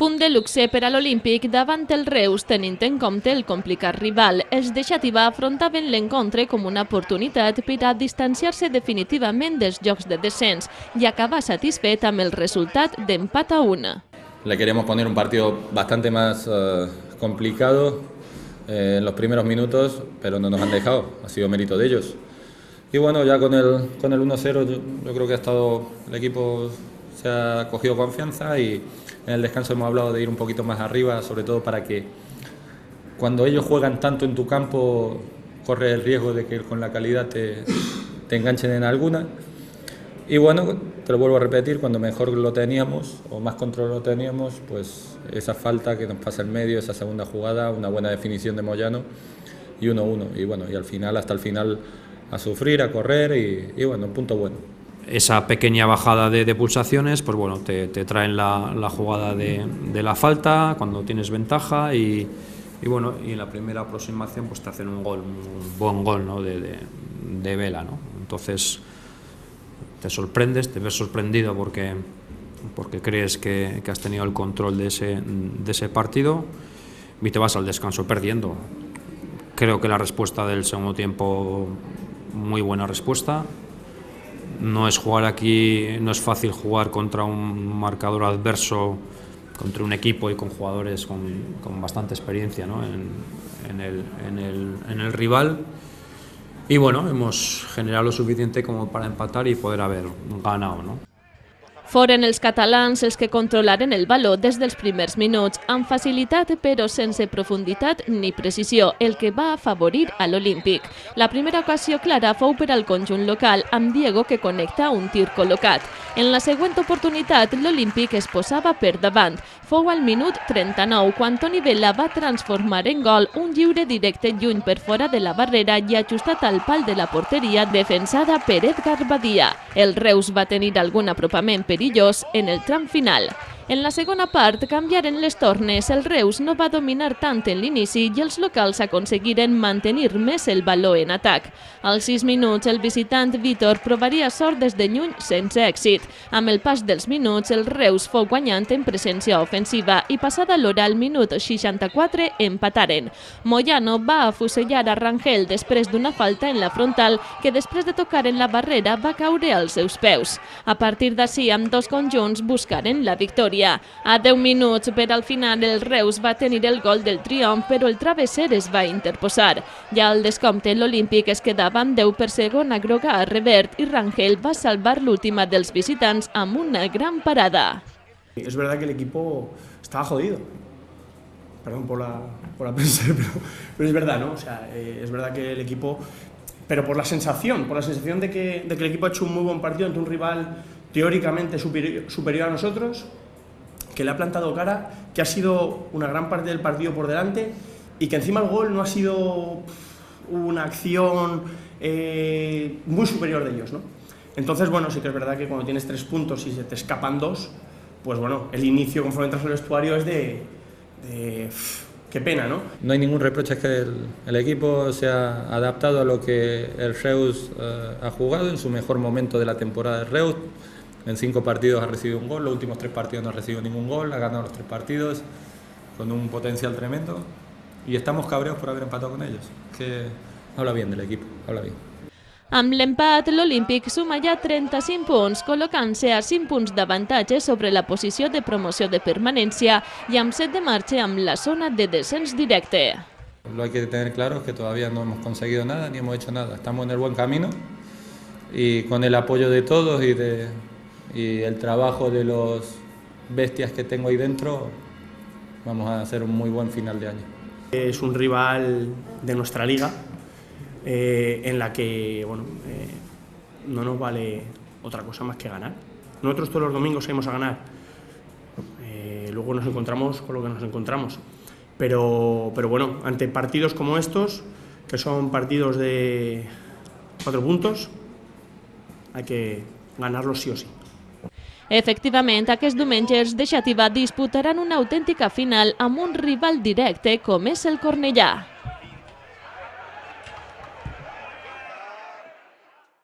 Punt de luxe per a l'Olímpic davant el Reus, tenint en compte el complicat rival. Els de Xàtiva afrontaven l'encontre com una oportunitat per a distanciar-se definitivament dels jocs de descens i acabar satisfet amb el resultat d'empat a 1. Le queríamos poner un partido bastante más complicado en los primeros minutos, pero no nos han dejado, ha sido mérito de ellos. Y bueno, ya con el 1-0 yo creo que el equipo se ha cogido confianza y en el descanso hemos hablado de ir un poquito más arriba, sobre todo para que cuando ellos juegan tanto en tu campo corre el riesgo de que con la calidad te enganchen en alguna. Y bueno, te lo vuelvo a repetir, cuando mejor lo teníamos o más control lo teníamos, pues esa falta que nos pasa en medio, esa segunda jugada, una buena definición de Moyano y 1-1. Y bueno, y al final, hasta el final, a sufrir, a correr y bueno, un punto bueno. Esa pequeña bajada de pulsaciones, pues bueno, te traen la jugada de la falta cuando tienes ventaja y bueno, y en la primera aproximación pues te hacen un buen gol, ¿no? de Vela, ¿no? Entonces te sorprendes, te ves sorprendido porque crees que has tenido el control de ese partido y te vas al descanso perdiendo. Creo que la respuesta del segundo tiempo, muy buena respuesta. No es jugar aquí, no es fácil jugar contra un marcador adverso, contra un equipo y con jugadores con bastante experiencia, ¿no? en el rival. Y bueno, hemos generado lo suficiente como para empatar y poder haber ganado, ¿no? Foren els catalans els que controlaren el baló des dels primers minuts, amb facilitat però sense profunditat ni precisió, el que va afavorir a l'Olímpic. La primera ocasió clara fou per al conjunt local, amb Diego que connecta un tir col·locat. En la següent oportunitat, l'Olímpic es posava per davant. Fou al minut 39, quan Toni Vela va transformar en gol un lliure directe lluny per fora de la barrera i ajustat al pal de la porteria defensada per Edgar Badia. El Reus va tenir algun apropament perillós en el tram final. En la segona part canviaren les tornes, el Reus no va dominar tant en l'inici i els locals aconseguiren mantenir més el baló en atac. Als 6 minuts el visitant Vítor provaria sort des de lluny sense èxit. Amb el pas dels minuts el Reus fou guanyant en presència ofensiva i passada l'hora al minut 64 empataren. Moyano va afusellar a Rangel després d'una falta en la frontal que després de tocar en la barrera va caure als seus peus. A partir d'ací ambdós conjunts buscaren la victòria. A 10 minuts per al final el Reus va tenir el gol del triomf però el travesser es va interposar. Ja al descompte l'Olímpic es quedava amb 10 per segona groga a Revert i Rangel va salvar l'última dels visitants amb una gran parada. Es verdad que el equipo estaba jodido. Perdón por la prensa, pero es verdad, ¿no? O sea, es verdad que el equipo, pero por la sensación de que el equipo ha hecho un muy buen partido ante un rival teóricamente superior a nosotros, que le ha plantado cara, que ha sido una gran parte del partido por delante y que encima el gol no ha sido una acción muy superior de ellos, ¿no? Entonces, bueno, sí que es verdad que cuando tienes 3 puntos y se te escapan 2, pues bueno, el inicio conforme entras al vestuario es de qué pena, ¿no? No hay ningún reproche, es que el equipo se ha adaptado a lo que el Reus ha jugado en su mejor momento de la temporada del Reus. En 5 partidos ha recibido un gol, los últimos 3 partidos no ha recibido ningún gol, ha ganado los 3 partidos con un potencial tremendo y estamos cabreados por haber empatado con ellos. Que habla bien del equipo, habla bien. Amb l'empat, l'Olímpic suma ja 35 punts, col·locant-se a 5 punts d'avantatge sobre la posició de promoció de permanència i amb 7 de marxa amb la zona de descens directe. Lo hay que tener claro es que todavía no hemos conseguido nada ni hemos hecho nada. Estamos en el buen camino y con el apoyo de todos y el trabajo de los bestias que tengo ahí dentro, vamos a hacer un muy buen final de año. Es un rival de nuestra liga en la que bueno, no nos vale otra cosa más que ganar. Nosotros todos los domingos salimos a ganar, luego nos encontramos con lo que nos encontramos. Pero bueno, ante partidos como estos, que son partidos de 4 puntos, hay que ganarlos sí o sí. Efectivament, aquests diumenges de Xàtiva disputaran una autèntica final amb un rival directe com és el Cornellà.